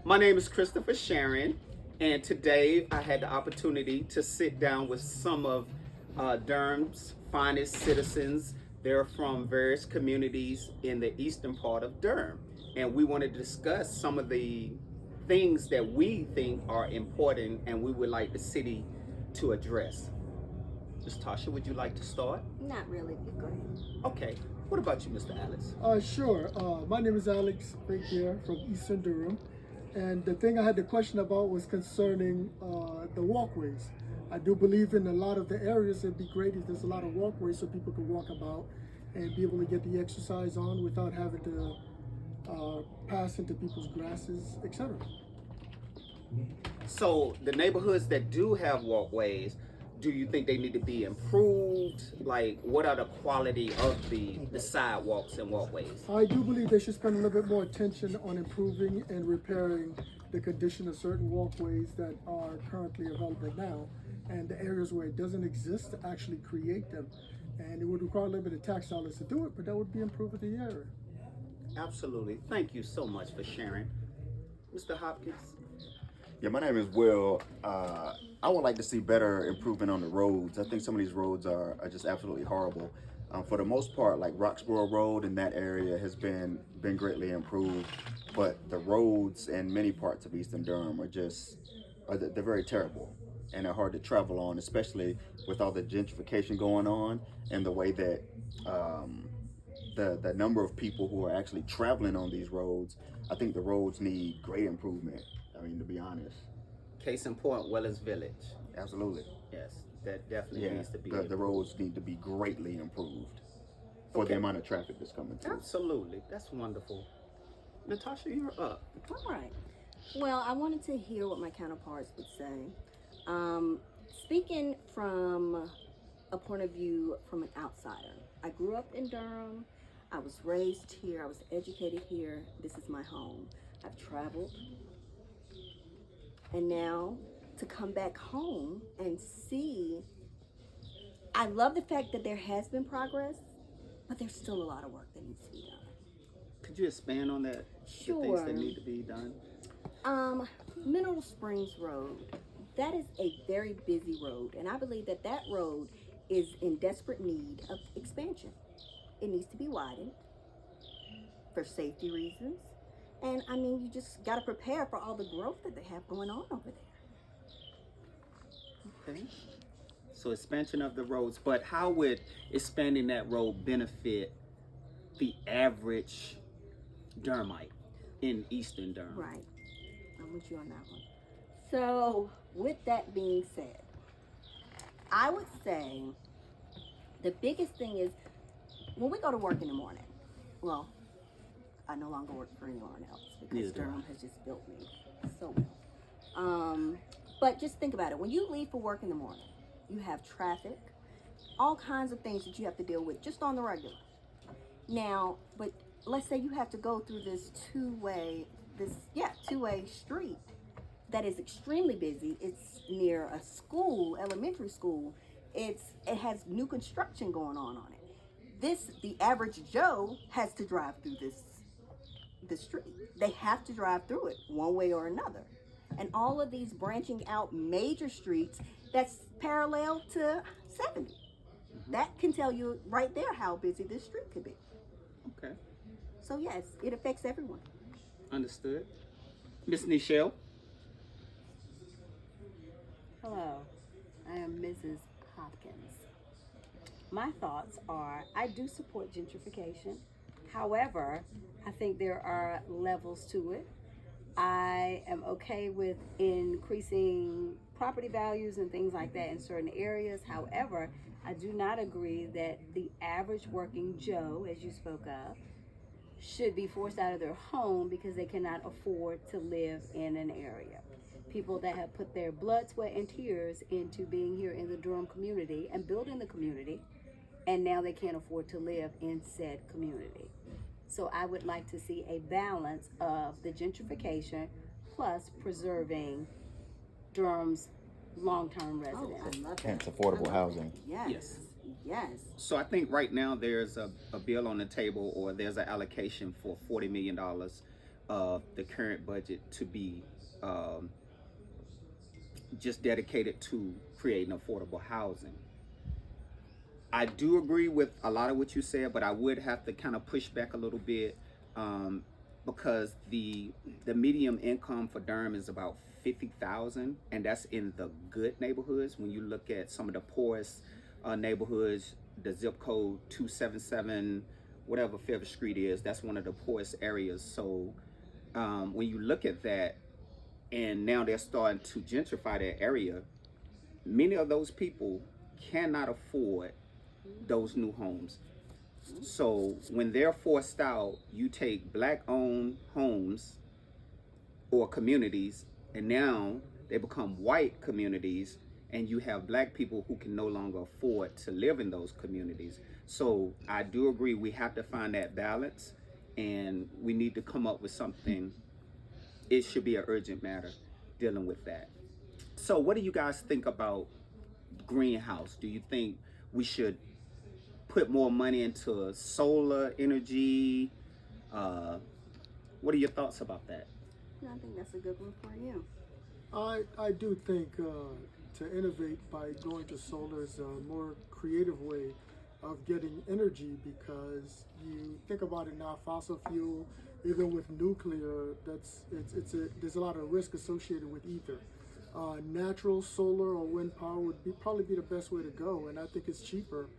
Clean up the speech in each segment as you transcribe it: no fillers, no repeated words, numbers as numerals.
My name is Christopher Sharon, and today I had the opportunity to sit down with some of Durham's finest citizens. They're from various communities in the eastern part of Durham, and we want to discuss some of the things that we think are important and we would like the city to address. Ms. Tasha, would you like to start? Not really, but go ahead. Okay. What about you, Mr. Alex? Sure. My name is Alex right here from Eastern Durham. And the thing I had the question about was concerning the walkways. I do believe in a lot of the areas it'd be great if there's a lot of walkways so people could walk about and be able to get the exercise on without having to pass into people's grasses, etc. So the neighborhoods that do have walkways, do you think they need to be improved? Like, what are the quality of the sidewalks and walkways? I do believe they should spend a little bit more attention on improving and repairing the condition of certain walkways that are currently available now, and the areas where it doesn't exist to actually create them. And it would require a little bit of tax dollars to do it, but that would be improving the area. Absolutely. Thank you so much for sharing. Mr. Hopkins? Yeah, my name is Will. I would like to see better improvement on the roads. I think some of these roads are just absolutely horrible. For the most part, like Roxborough Road in that area has been greatly improved, but the roads in many parts of Eastern Durham they're very terrible, and they're hard to travel on, especially with all the gentrification going on and the way that the number of people who are actually traveling on these roads. I think the roads need great improvement. I mean, to be honest. Case in point, Wellers Village. Absolutely. Yes, that definitely needs to be. The roads need to be greatly improved for the amount of traffic that's coming through. Absolutely. That's wonderful. Natasha, you're up. All right. Well, I wanted to hear what my counterparts would say. Speaking from a point of view from an outsider, I grew up in Durham. I was raised here. I was educated here. This is my home. I've traveled. And now to come back home and see, I love the fact that there has been progress, but there's still a lot of work that needs to be done. Could you expand on that? Sure. The things that need to be done? Mineral Springs Road, that is a very busy road, and I believe that that road is in desperate need of expansion. It needs to be widened for safety reasons. And I mean, you just got to prepare for all the growth that they have going on over there. Okay. So expansion of the roads, but how would expanding that road benefit the average Durhamite in Eastern Durham? Right. I'm with you on that one. So with that being said, I would say the biggest thing is when we go to work in the morning, well, I no longer work for anyone else because Durham has just built me so well. But just think about it. When you leave for work in the morning, you have traffic, all kinds of things that you have to deal with just on the regular. Now, but let's say you have to go through this two-way street that is extremely busy. It's near a school, elementary school. It has new construction going on it. The average Joe has to drive through the street. They have to drive through it one way or another. And all of these branching out major streets that's parallel to 70. That can tell you right there how busy this street could be. Okay. So yes, it affects everyone. Understood. Miss Nichelle? Hello, I am Mrs. Hopkins. My thoughts are, I do support gentrification. However, I think there are levels to it. I am okay with increasing property values and things like that in certain areas. However, I do not agree that the average working Joe, as you spoke of, should be forced out of their home because they cannot afford to live in an area. People that have put their blood, sweat, and tears into being here in the Durham community and building the community, and now they can't afford to live in said community. So I would like to see a balance of the gentrification plus preserving Durham's long-term residents. I love that. Hence affordable housing. Yes. Yes. So I think right now there's a bill on the table, or there's an allocation for $40 million of the current budget to be um, just dedicated to creating affordable housing. I do agree with a lot of what you said, but I would have to kind of push back a little bit, um, because the medium income for Durham is about 50,000, and that's in the good neighborhoods. When you look at some of the poorest neighborhoods, the zip code 277, whatever Fifth Street is, that's one of the poorest areas. So when you look at that, and now they're starting to gentrify that area, many of those people cannot afford those new homes. So when they're forced out, you take black owned homes or communities, and now they become white communities, and you have black people who can no longer afford to live in those communities. So I do agree we have to find that balance, and we need to come up with something. It should be an urgent matter dealing with that. So what do you guys think about greenhouse? Do you think we should put more money into solar energy? What are your thoughts about that? I think that's a good one for you. I do think to innovate by going to solar is a more creative way of getting energy, because you think about it now, fossil fuel, even with nuclear, there's a lot of risk associated with either. Natural solar or wind power would probably be the best way to go, and I think it's cheaper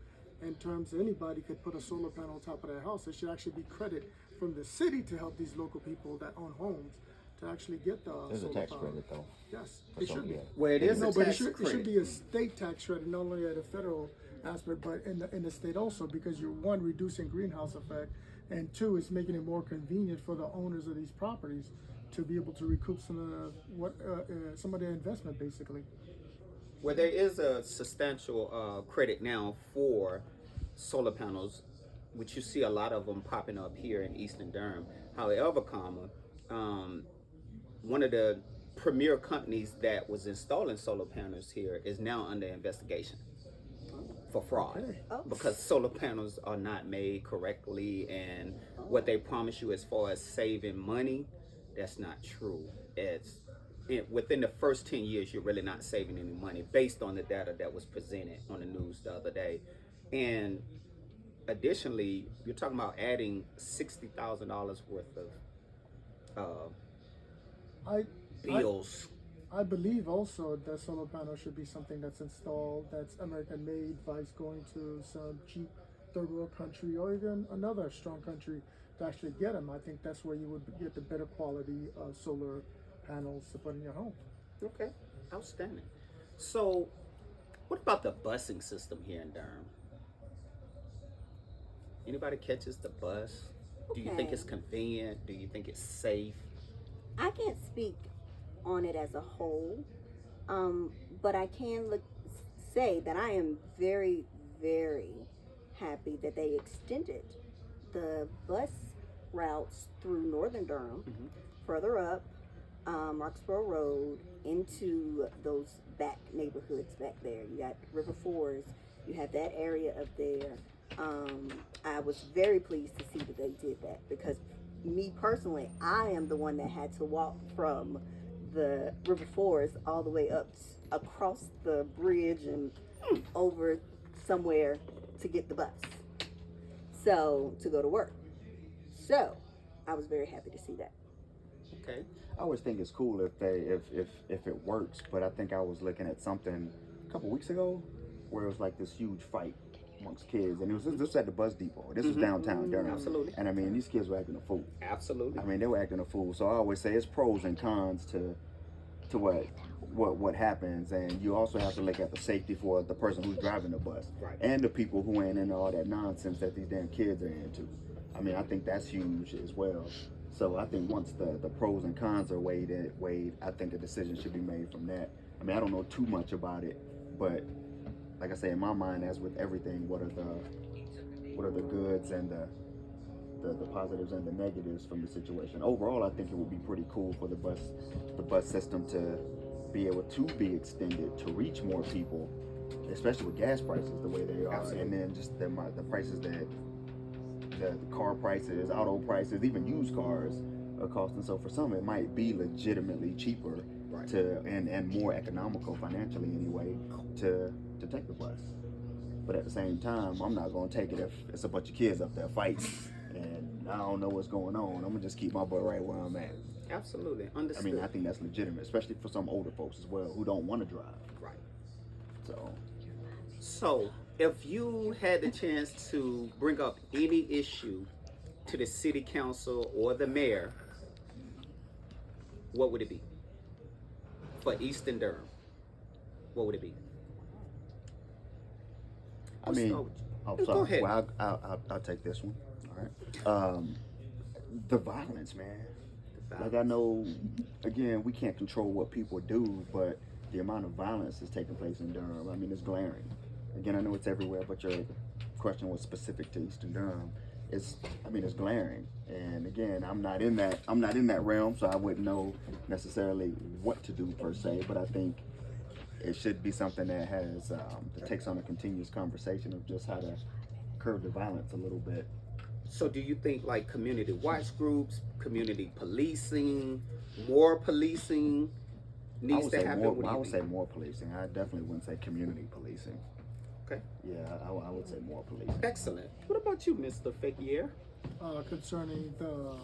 in terms of anybody could put a solar panel on top of their house. It should actually be credit from the city to help these local people that own homes to actually get the There's a solar tax power. credit though. Yes, for it some, should be. yeah. Well, it is No, a but tax it credit. should be a state tax credit, not only at a federal aspect, but in the state also, because you're, one, reducing greenhouse effect, and two, it's making it more convenient for the owners of these properties to be able to recoup some of their investment, basically. Well, there is a substantial credit now for solar panels, which you see a lot of them popping up here in Eastern Durham. However, um, one of the premier companies that was installing solar panels here is now under investigation for fraud. Okay. Oh. Because solar panels are not made correctly, and what they promise you as far as saving money, that's not true. Within the first 10 years, you're really not saving any money based on the data that was presented on the news the other day. And additionally, you're talking about adding $60,000 worth of I bills. I believe also that solar panel should be something that's installed, that's American made, vice going to some cheap third world country or even another strong country to actually get them. I think that's where you would get the better quality solar panels to put in your home. Okay, outstanding. So, what about the busing system here in Durham? Anybody catches the bus? Do you think Okay. it's convenient? Do you think it's safe? I can't speak on it as a whole, but I can say that I am very, very happy that they extended the bus routes through northern Durham, further up Roxborough Road into those back neighborhoods back there. You got River Forest, you have that area up there. I was very pleased to see that they did that, because me personally, I am the one that had to walk from the River Forest all the way up across the bridge and over somewhere to get the bus, so to go to work. So I was very happy to see that. Okay. I always think it's cool if it works, but I think I was looking at something a couple weeks ago where it was like this huge fight amongst kids, and it was this at the bus depot. This was downtown Durham. Absolutely. And I mean, these kids were acting a fool. Absolutely. I mean, they were acting a fool. So I always say it's pros and cons to what happens, and you also have to look at the safety for the person who's driving the bus, Right. and the people who ain't into all that nonsense that these damn kids are into. I mean, I think that's huge as well. So I think once the pros and cons are weighed, I think a decision should be made from that. I mean, I don't know too much about it, but like I say, in my mind, as with everything, what are the goods and the positives and the negatives from the situation? Overall, I think it would be pretty cool for the bus system to be able to be extended to reach more people, especially with gas prices the way they are. Absolutely. And then just the prices that the car prices, auto prices, even used cars a cost, and so for some it might be legitimately cheaper Right. and more economical financially anyway to take the bus. But at the same time, I'm not gonna take it if it's a bunch of kids up there fighting and I don't know what's going on. I'm gonna just keep my butt right where I'm at. Absolutely. I Understood. mean, I think that's legitimate, especially for some older folks as well who don't want to drive. Right. So, If you had the chance to bring up any issue to the city council or the mayor, what would it be? For Eastern Durham, what would it be? I mean, start with you. oh, Go sorry. ahead. Well, I'll take this one. All right. The violence, man. Like, I know, again, we can't control what people do, but the amount of violence that's taking place in Durham, I mean, it's glaring. Again, I know it's everywhere, but your question was specific to Eastern Durham. It's glaring. And again, I'm not in that realm, so I wouldn't know necessarily what to do per se. But I think it should be something that has that takes on a continuous conversation of just how to curb the violence a little bit. So do you think like community watch groups, community policing, more policing needs to happen? What do I you would think? say more policing. I definitely wouldn't say community policing. Okay. Yeah, I would say more policing. Excellent. What about you, Mr. Fakier? Concerning the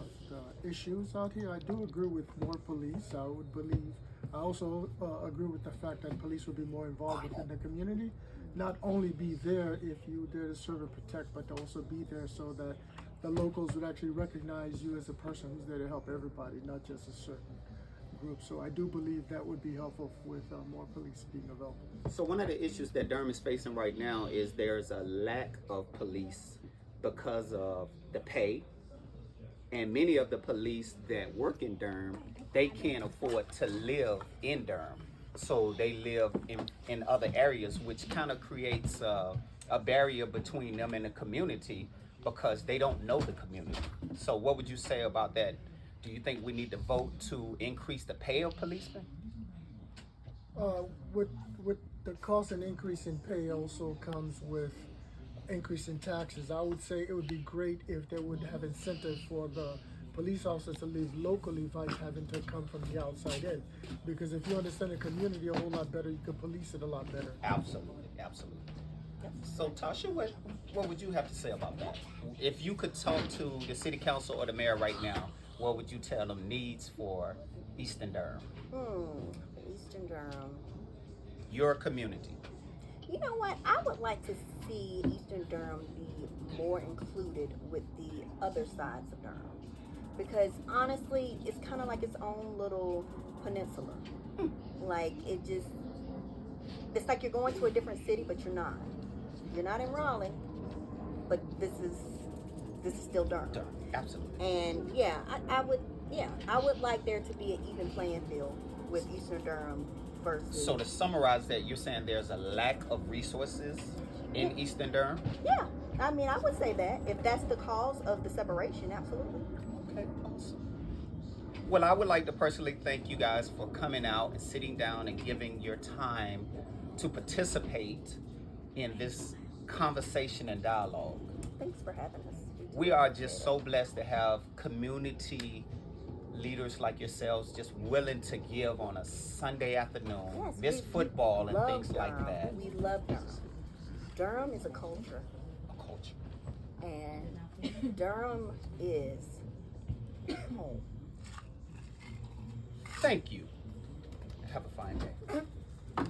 issues out here, I do agree with more police. I also agree with the fact that police would be more involved within the community. Not only be there if you're there to serve and protect, but to also be there so that the locals would actually recognize you as a person who's there to help everybody, not just a certain group. So I do believe that would be helpful with more police being available. So one of the issues that Durham is facing right now is there's a lack of police because of the pay. And many of the police that work in Durham, they can't afford to live in Durham. So they live in other areas, which kind of creates a barrier between them and the community because they don't know the community. So what would you say about that? Do you think we need to vote to increase the pay of policemen? With the cost and increase in pay also comes with increase in taxes. I would say it would be great if they would have incentive for the police officers to live locally versus having to come from the outside in. Because if you understand the community a whole lot better, you can police it a lot better. Absolutely, absolutely. So Tasha, what would you have to say about that? If you could talk to the city council or the mayor right now, what would you tell them needs for Eastern Durham? Eastern Durham. Your community. You know what? I would like to see Eastern Durham be more included with the other sides of Durham. Because honestly, it's kind of like its own little peninsula. Like it's like you're going to a different city, but you're not. You're not in Raleigh, but this is still Durham. Durham, absolutely. And I would like there to be an even playing field with Eastern Durham versus. So to summarize that, you're saying there's a lack of resources in Eastern Durham? Yeah, I mean, I would say that if that's the cause of the separation, absolutely. Okay, awesome. Well, I would like to personally thank you guys for coming out and sitting down and giving your time to participate in this conversation and dialogue. Thanks for having us. We are just so blessed to have community leaders like yourselves just willing to give on a Sunday afternoon, Yes, miss we football and love things like Durham. that. We love Durham. Durham is a culture, A culture. and Durham is home. Thank you.